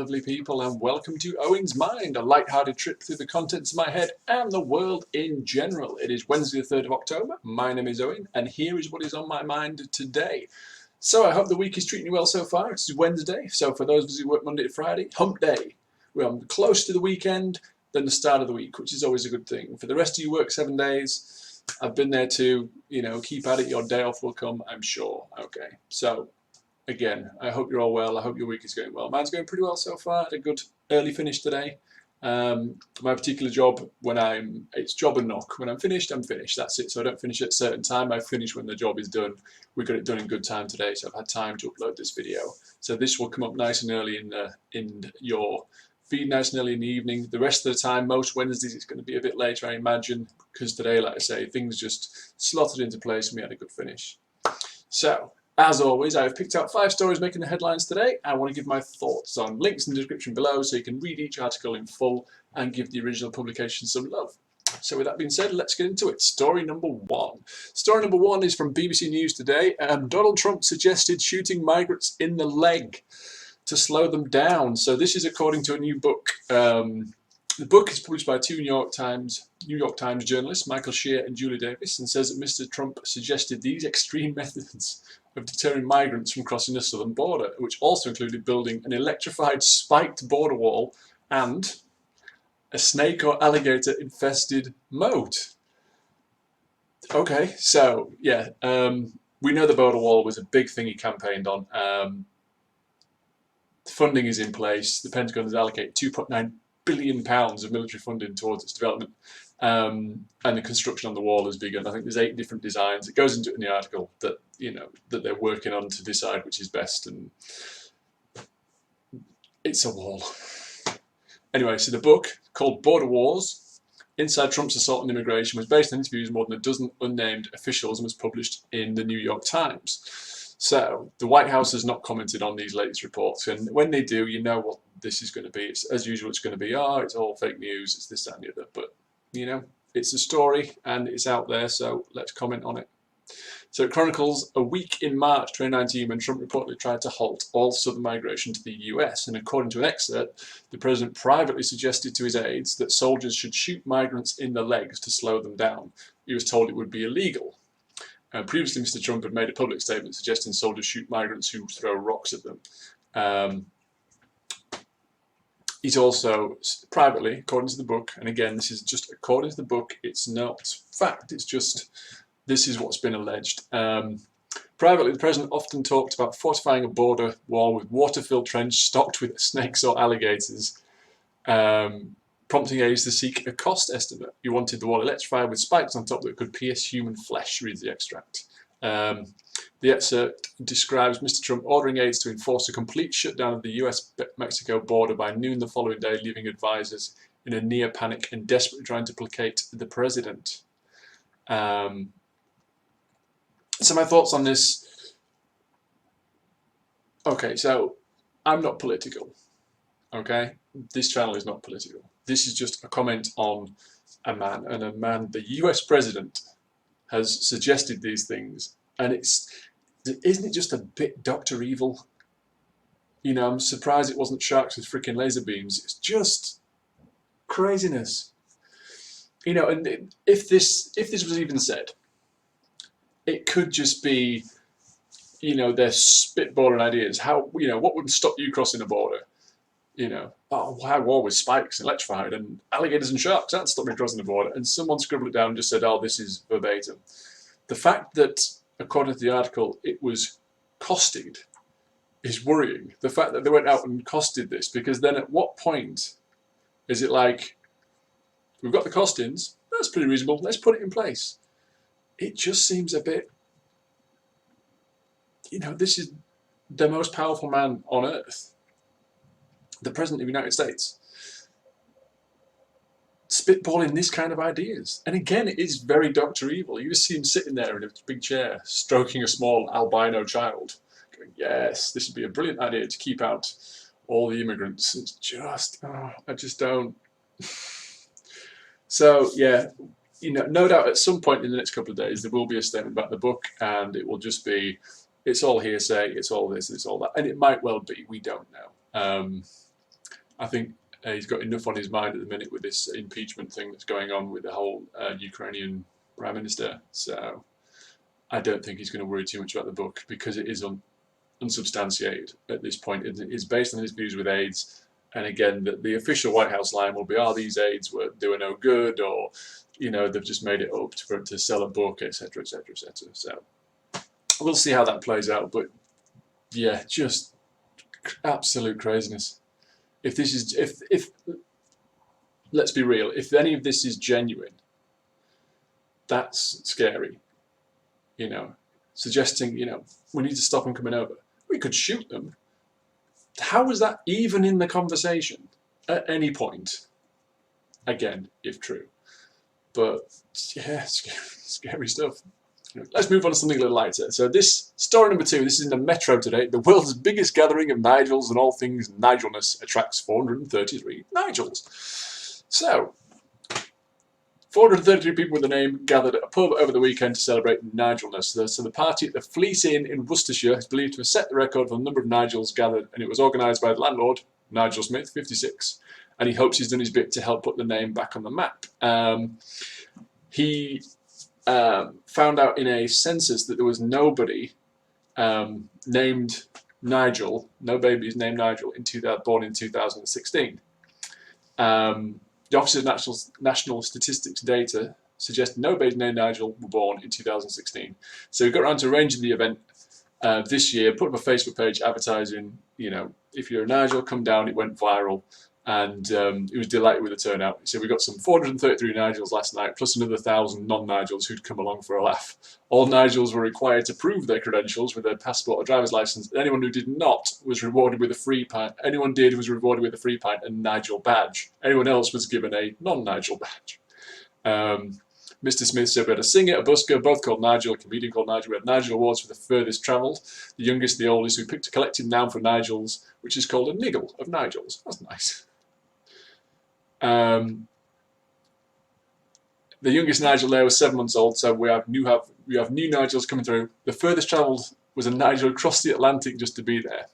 lovely people, and welcome to Owen's Mind, a light-hearted trip through the contents of my head and the world in general. It is Wednesday the 3rd of October. My name is Owen, and here is what is on my mind today. So I hope the week is treating you well so far. It's Wednesday, so for those of us who work Monday to Friday, hump day. We're close to the weekend than the start of the week, which is always a good thing. For the rest of you work 7 days, I've been there too. Keep at it. Your day off will come, I'm sure. Okay, so again, I hope you're all well. I hope your week is going well. Mine's going pretty well so far. Had a good early finish today. My particular job, it's job and knock. When I'm finished, I'm finished. That's it. So I don't finish at a certain time. I finish when the job is done. We got it done in good time today, so I've had time to upload this video. So this will come up nice and early in your feed, nice and early in the evening. The rest of the time, most Wednesdays, it's going to be a bit later, I imagine, because today, like I say, things just slotted into place and we had a good finish. So, as always, I have picked out 5 stories making the headlines today. I want to give my thoughts on links in the description below so you can read each article in full and give the original publication some love. So with that being said, let's get into it. Story number 1. Story number 1 is from BBC News today. Donald Trump suggested shooting migrants in the leg to slow them down. So this is according to a new book. The book is published by two New York Times journalists, Michael Shear and Julie Davis, and says that Mr. Trump suggested these extreme methods of deterring migrants from crossing the southern border, which also included building an electrified spiked border wall and a snake or alligator infested moat. Okay, so yeah, we know the border wall was a big thing he campaigned on. Funding is in place. The Pentagon has allocated £2.9 billion of military funding towards its development, and the construction on the wall has begun. I think there's 8 different designs. It goes into it in the article that that they're working on to decide which is best, and it's a wall. Anyway, so the book, called Border Wars: Inside Trump's Assault on Immigration, was based on interviews with more than a dozen unnamed officials and was published in the New York Times. So the White House has not commented on these latest reports, and when they do, you know what this is going to be. It's, as usual, it's going to be, it's all fake news, it's this, that, and the other. But it's a story and it's out there, so let's comment on it. So it chronicles a week in March 2019 when Trump reportedly tried to halt all southern migration to the US, and according to an excerpt, the president privately suggested to his aides that soldiers should shoot migrants in the legs to slow them down. He was told it would be illegal. Previously, Mr. Trump had made a public statement suggesting soldiers shoot migrants who throw rocks at them. He's also privately, according to the book, and again, this is just according to the book, it's not fact, it's just, this is what's been alleged. Privately, the president often talked about fortifying a border wall with water-filled trench stocked with snakes or alligators, prompting aides to seek a cost estimate. He wanted the wall electrified with spikes on top that could pierce human flesh, reads the extract. The excerpt describes Mr. Trump ordering aides to enforce a complete shutdown of the US-Mexico border by noon the following day, leaving advisors in a near panic and desperately trying to placate the president. So my thoughts on this. Okay, so I'm not political. Okay, this channel is not political. This is just a comment on a man, and a man, the US president, has suggested these things, and isn't it just a bit Dr. Evil? I'm surprised it wasn't sharks with freaking laser beams. It's just craziness. And if this was even said, it could just be, they're spitballing ideas. How, what would stop you crossing a border? Why war with spikes and electrified and alligators and sharks? That'd stop me crossing the border. And someone scribbled it down and just said, this is verbatim. The fact that, according to the article, it was costed is worrying. The fact that they went out and costed this, because then at what point is it like, we've got the costings, that's pretty reasonable, let's put it in place. It just seems a bit, this is the most powerful man on earth, the President of the United States, spitballing this kind of ideas. And again, it is very Dr. Evil. You just see him sitting there in a big chair, stroking a small albino child, going, yes, this would be a brilliant idea to keep out all the immigrants. It's just, I just don't. So, yeah, no doubt at some point in the next couple of days, there will be a statement about the book, and it will just be, it's all hearsay, it's all this, it's all that. And it might well be, we don't know. I think he's got enough on his mind at the minute with this impeachment thing that's going on with the whole Ukrainian Prime Minister. So I don't think he's going to worry too much about the book because it is unsubstantiated at this point. It's based on his views with AIDS. And again, the official White House line will be, these aides they were no good, or, they've just made it up to sell a book, etc., etc., etc. So we'll see how that plays out. But yeah, just absolute craziness. If this is, if let's be real, if any of this is genuine, that's scary. Suggesting, we need to stop them coming over. We could shoot them. How was that even in the conversation at any point? Again, if true. But yeah, scary stuff. Let's move on to something a little lighter. So this, story number 2, this is in the Metro today. The world's biggest gathering of Nigels and all things Nigelness attracts 433 Nigels. So, 433 people with the name gathered at a pub over the weekend to celebrate Nigelness. So the party at the Fleece Inn in Worcestershire is believed to have set the record for the number of Nigels gathered, and it was organised by the landlord, Nigel Smith, 56, and he hopes he's done his bit to help put the name back on the map. He found out in a census that there was nobody named Nigel, no babies named Nigel, born in 2016. The Office of National Statistics data suggests no babies named Nigel were born in 2016. So we got around to arranging the event this year, put up a Facebook page advertising, if you're a Nigel, come down. It went viral, and he was delighted with the turnout. So we got some 433 Nigels last night, plus another 1,000 non-Nigels who'd come along for a laugh. All Nigels were required to prove their credentials with their passport or driver's license. Anyone who did not was rewarded with a free pint. Anyone did was rewarded with a free pint and Nigel badge. Anyone else was given a non-Nigel badge. Mr. Smith said we had a singer, a busker, both called Nigel, a comedian called Nigel. We had Nigel Awards for the furthest travelled, the youngest, the oldest. We picked a collective noun for Nigels, which is called a niggle of Nigels. That's nice. The youngest Nigel there was 7 months old, so we have new Nigels coming through. The furthest travelled was a Nigel across the Atlantic just to be there.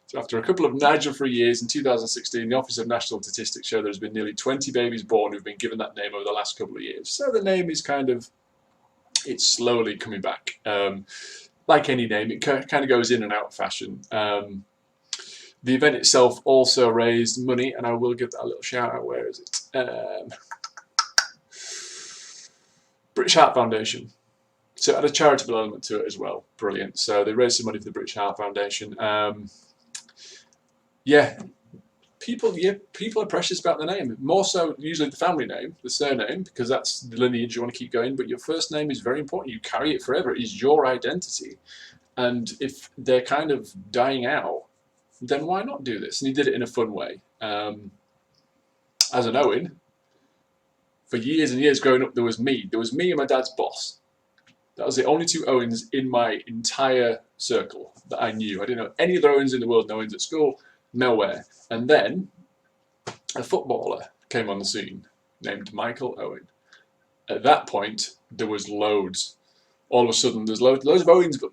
So after a couple of Nigel-free years in 2016, the Office of National Statistics showed there's been nearly 20 babies born who've been given that name over the last couple of years. So the name is it's slowly coming back. Like any name, it kind of goes in and out of fashion. The event itself also raised money, and I will give that a little shout out. Where is it? British Heart Foundation. So it had a charitable element to it as well. Brilliant. So they raised some money for the British Heart Foundation. People are precious about the name. More so usually the family name, the surname, because that's the lineage you want to keep going. But your first name is very important. You carry it forever. It is your identity. And if they're kind of dying out, then why not do this? And he did it in a fun way. As an Owen, for years and years growing up, there was me. There was me and my dad's boss. That was the only 2 Owens in my entire circle that I knew. I didn't know any other Owens in the world, no Owens at school, nowhere. And then a footballer came on the scene named Michael Owen. At that point, there was loads. All of a sudden, there's loads of Owens, but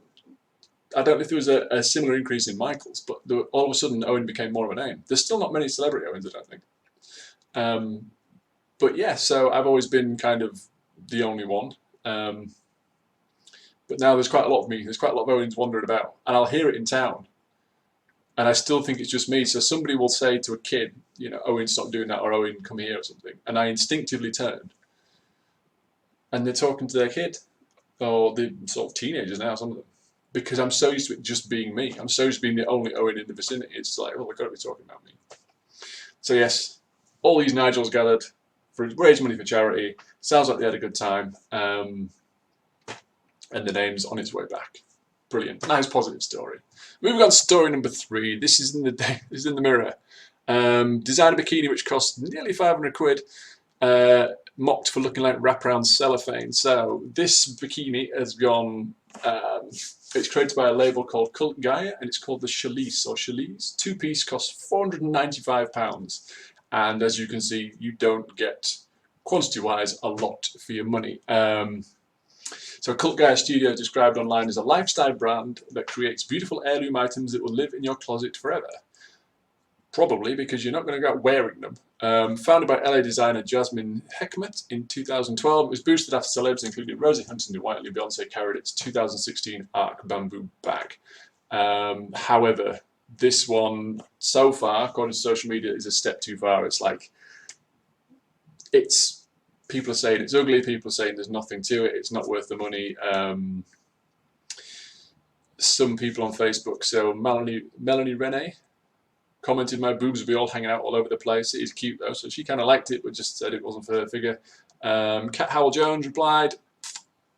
I don't know if there was a similar increase in Michaels, but all of a sudden Owen became more of a name. There's still not many celebrity Owens, I don't think. But yeah, so I've always been kind of the only one. But now there's quite a lot of me. There's quite a lot of Owens wandering about, and I'll hear it in town. And I still think it's just me. So somebody will say to a kid, Owen, stop doing that, or Owen, come here, or something. And I instinctively turn. And they're talking to their kid, or the sort of teenagers now, some of them. Because I'm so used to it just being me. I'm so used to being the only Owen in the vicinity. It's like, they've got to be talking about me. So yes, all these Nigels gathered for raise money for charity. Sounds like they had a good time. And the name's on its way back. Brilliant. Nice positive story. Moving on to story number 3. This is in the Mirror. Designer bikini which cost nearly 500 quid. Mocked for looking like wraparound cellophane. So this bikini has gone. It's created by a label called Cult Gaia, and it's called the Chalise or Chalise. 2-piece costs £495, and as you can see, you don't get quantity-wise a lot for your money. So Cult Gaia Studio, described online as a lifestyle brand that creates beautiful heirloom items that will live in your closet forever. Probably because you're not going to go out wearing them. Founded by LA designer Jasmine Hekmet in 2012, it was boosted after celebs including Rosie Huntington Whiteley and Beyonce carried its 2016 Arc bamboo bag. However, this one so far, according to social media, is a step too far. It's like people are saying it's ugly. People are saying there's nothing to it. It's not worth the money. Some people on Facebook, so Melanie Renee, commented, my boobs will be all hanging out all over the place. It is cute though, so she kind of liked it, but just said it wasn't for her figure. Cat Howell Jones replied,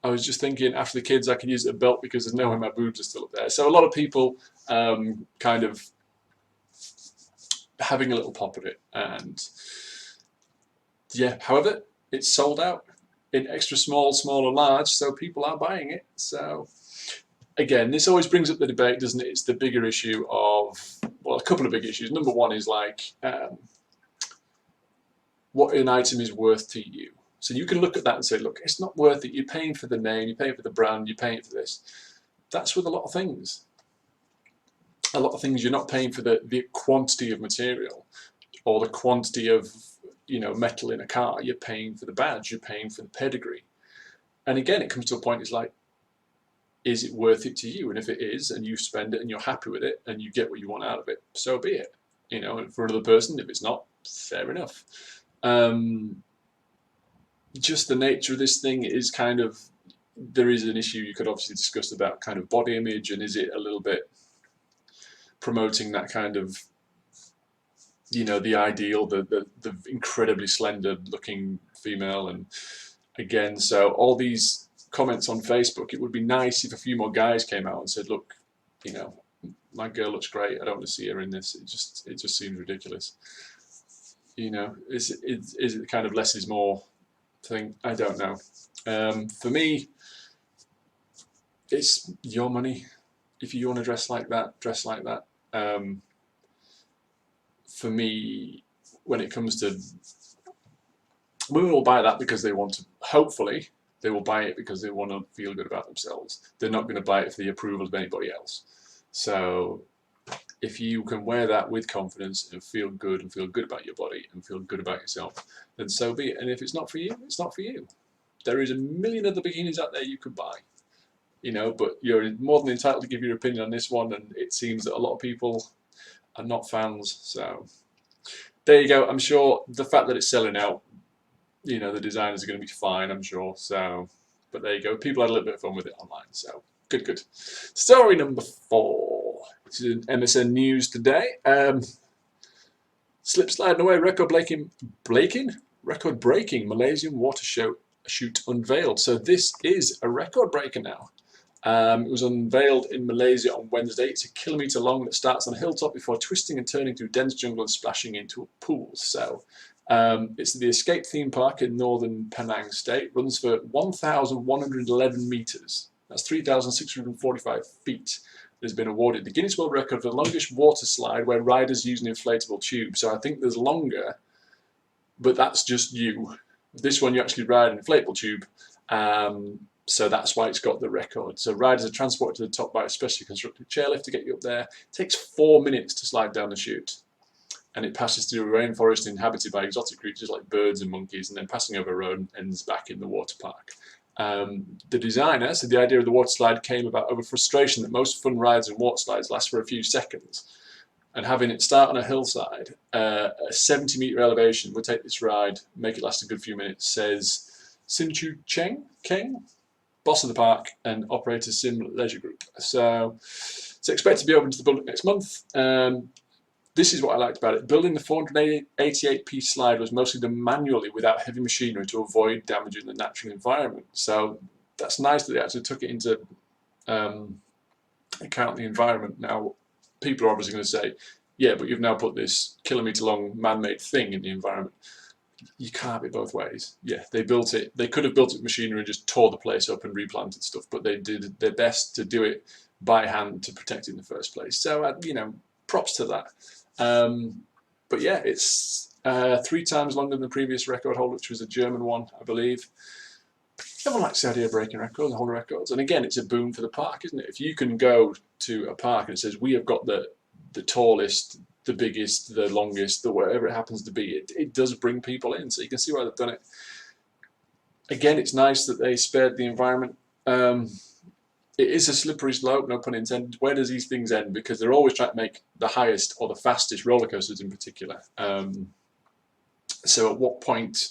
I was just thinking after the kids I could use a belt because there's no way my boobs are still up there. So a lot of people kind of having a little pop at it. And yeah, however, it's sold out in extra small, small and large, so people are buying it. So again, this always brings up the debate, doesn't it? It's the bigger issue of, well, a couple of big issues. Number one is like what an item is worth to you. So you can look at that and say, look, it's not worth it. You're paying for the name, you're paying for the brand, you're paying for this. That's with a lot of things. A lot of things you're not paying for the quantity of material or the quantity of metal in a car. You're paying for the badge, you're paying for the pedigree. And again, it comes to a point, it's like, is it worth it to you? And if it is, and you spend it and you're happy with it and you get what you want out of it, so be it. And for another person, if it's not, fair enough. Just the nature of this thing is kind of, there is an issue you could obviously discuss about kind of body image, and is it a little bit promoting that kind of, the ideal, the incredibly slender looking female. And again, so all these comments on Facebook, it would be nice if a few more guys came out and said, look, my girl looks great, I don't want to see her in this. It just seems ridiculous. Is it kind of less is more thing? I don't know. For me, it's your money. If you want to dress like that, dress like that. For me, when it comes to, women will buy that because they want to, hopefully, they will buy it because they want to feel good about themselves. They're not going to buy it for the approval of anybody else. So if you can wear that with confidence and feel good about your body and feel good about yourself, then so be it. And if it's not for you, it's not for you. There is a million other bikinis out there you could buy, but you're more than entitled to give your opinion on this one, and it seems that a lot of people are not fans. So there you go. I'm sure the fact that it's selling out, the designers are going to be fine, I'm sure. So, but there you go. People had a little bit of fun with it online. So good. Story number 4. This is in MSN News today. Slip sliding away, record-breaking Malaysian water shoot unveiled. So this is a record breaker now. It was unveiled in Malaysia on Wednesday. It's 1 kilometre long that starts on a hilltop before twisting and turning through dense jungle and splashing into a pool. So it's the Escape theme park in northern Penang State. Runs for 1,111 metres. That's 3,645 feet. Has been awarded the Guinness World Record for the longest water slide where riders use an inflatable tube. So I think there's longer, but that's just you. This one you actually ride an inflatable tube. So that's why it's got the record. So riders are transported to the top by a specially constructed chairlift to get you up there. It takes 4 minutes to slide down the chute. And it passes through a rainforest inhabited by exotic creatures like birds and monkeys, and then passing over a road and ends back in the water park. The designer said the idea of the water slide came about over frustration that most fun rides and water slides last for a few seconds. And having it start on a hillside, a 70-metre elevation would take this ride, make it last a good few minutes, says Sim Chu Keng, boss of the park and operator Sim Leisure Group. So it's expected to be open to the public next month. This is what I liked about it. Building the 488-piece slide was mostly done manually without heavy machinery to avoid damaging the natural environment. So that's nice that they actually took it into account the environment. Now, people are obviously going to say, yeah, but you've now put this kilometre-long man-made thing in the environment. You can't have it both ways. Yeah, they built it. They could have built it with machinery and just tore the place up and replanted stuff, but they did their best to do it by hand to protect it in the first place. So, props to that. But yeah, it's 3 times longer than the previous record holder, which was a German one, I believe. Everyone likes the idea of breaking records and holding records. And again, it's a boon for the park, isn't it? If you can go to a park and it says, we have got the tallest the biggest, the longest, the whatever it happens to be, it does bring people in. So you can see why they've done it. Again, it's nice that they spared the environment. It is a slippery slope, no pun intended. Where does these things end? Because they're always trying to make the highest or the fastest roller coasters in particular. So at what point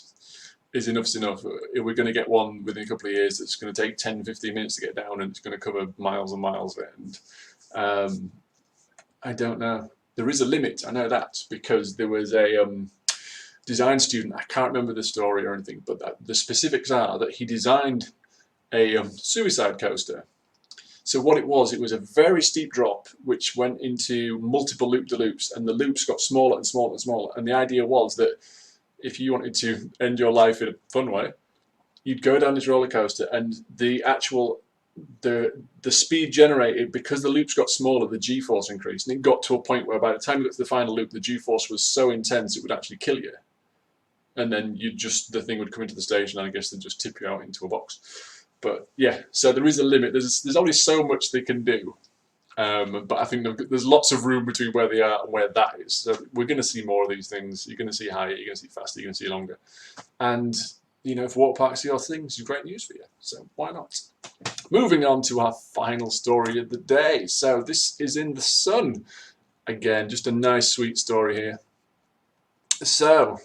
is enough's enough? If we're going to get one within a couple of years that's going to take 10, 15 minutes to get down and it's going to cover miles and miles of it. And I don't know. There is a limit, I know that, because there was a design student, I can't remember the story or anything, but the specifics are that he designed a suicide coaster. So what it was a very steep drop which went into multiple loop-de-loops, and the loops got smaller and smaller and smaller. And the idea was that if you wanted to end your life in a fun way, you'd go down this roller coaster, and the actual the speed generated, because the loops got smaller, the G-force increased, and it got to a point where by the time you got to the final loop, the G-force was so intense it would actually kill you. And then the thing would come into the station, and I guess they'd just tip you out into a box. But yeah, so there is a limit. There's only so much they can do. But I think there's lots of room between where they are and where that is. So we're going to see more of these things. You're going to see higher, you're going to see faster, you're going to see longer. And, you know, if water parks are your thing, it's great news for you. So why not? Moving on to our final story of the day. So this is in the Sun. Again, just a nice, sweet story here. So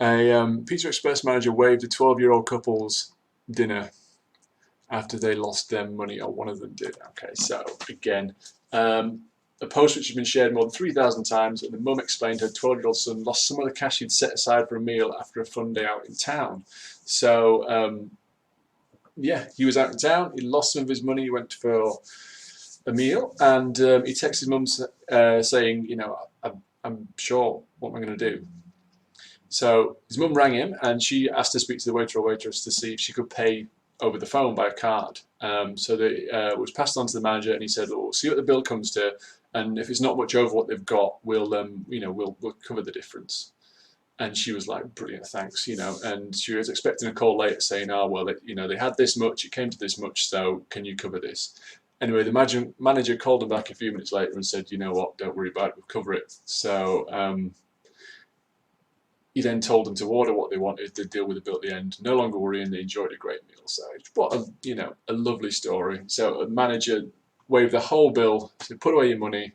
a Pizza Express manager waived a 12-year-old couple's dinner after they lost their money, or one of them did. Okay, so again, a post which has been shared more than 3,000 times, and the mum explained her 12-year-old son lost some of the cash he'd set aside for a meal after a fun day out in town. So, yeah, he was out in town, he lost some of his money, he went for a meal, and he texted his mum saying, you know, I'm sure, what am I going to do? So his mum rang him, and she asked to speak to the waiter or waitress to see if she could pay over the phone by a card. So it was passed on to the manager, and he said, "Well, we'll see what the bill comes to, and if it's not much over what they've got, we'll cover the difference." And she was like, "Brilliant, thanks," you know. And she was expecting a call later saying, "Oh well, they had this much, it came to this much, so can you cover this?" Anyway, the manager called him back a few minutes later and said, "You know what? Don't worry about it, we'll cover it." So he then told them to order what they wanted, they'd deal with the bill at the end. No longer worrying, they enjoyed a great meal. So what a lovely story. So a manager waived the whole bill, said, "Put away your money,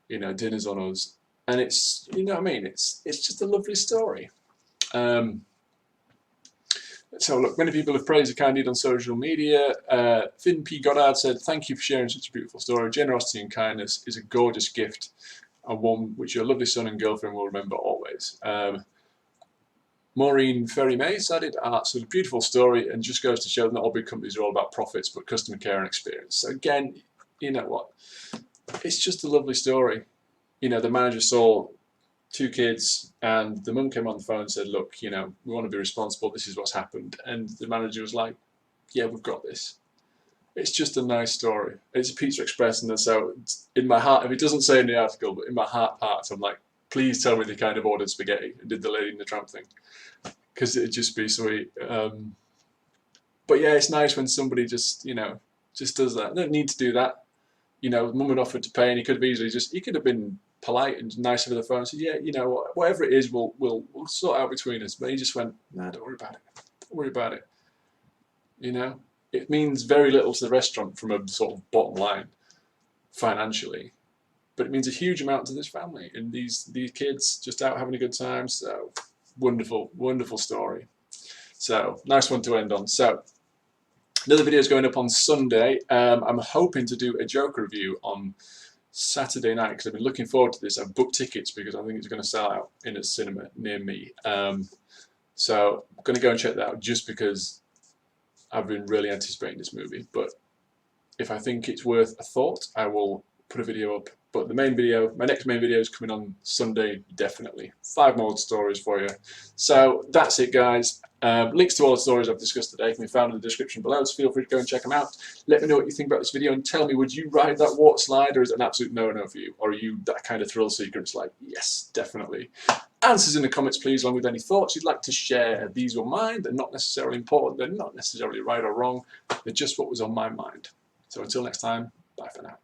dinner's on us." And it's, you know what I mean, it's just a lovely story. So look, many people have praised the kind deed on social media. Finn P. Goddard said, "Thank you for sharing such a beautiful story. Generosity and kindness is a gorgeous gift, and one which your lovely son and girlfriend will remember always." Maureen Ferry May said it, "It's a beautiful story, and just goes to show that not all big companies are all about profits, but customer care and experience." So again, you know what? It's just a lovely story. You know, the manager saw 2 kids, and the mum came on the phone and said, "Look, we want to be responsible. This is what's happened." And the manager was like, "Yeah, we've got this." It's just a nice story. It's a Pizza Express, and so in my heart, if it doesn't say in the article, but in my heart I'm like, please tell me they kind of ordered spaghetti and did the Lady and the Tramp thing, because it'd just be sweet. But yeah, it's nice when somebody just does that. They don't need to do that. Mum had offered to pay, and he could have easily he could have been polite and nice over the phone and said, "Yeah, whatever it is, we'll sort out between us." But he just went, "Nah, don't worry about it. Don't worry about it." It means very little to the restaurant from a sort of bottom line financially, but it means a huge amount to this family and these kids just out having a good time. So wonderful, wonderful story. So nice one to end on. So another video is going up on Sunday. I'm hoping to do a Joker review on Saturday night because I've been looking forward to this. I've booked tickets because I think it's going to sell out in a cinema near me. So I'm going to go and check that out just because I've been really anticipating this movie. But if I think it's worth a thought, I will put a video up. But my next main video is coming on Sunday, definitely. 5 more stories for you. So that's it, guys. Links to all the stories I've discussed today can be found in the description below, so feel free to go and check them out. Let me know what you think about this video and tell me, would you ride that water slide, or is it an absolute no-no for you? Or are you that kind of thrill seeker? It's like, yes, definitely. Answers in the comments, please, along with any thoughts you'd like to share. These were mine. They're not necessarily important. They're not necessarily right or wrong. They're just what was on my mind. So until next time, bye for now.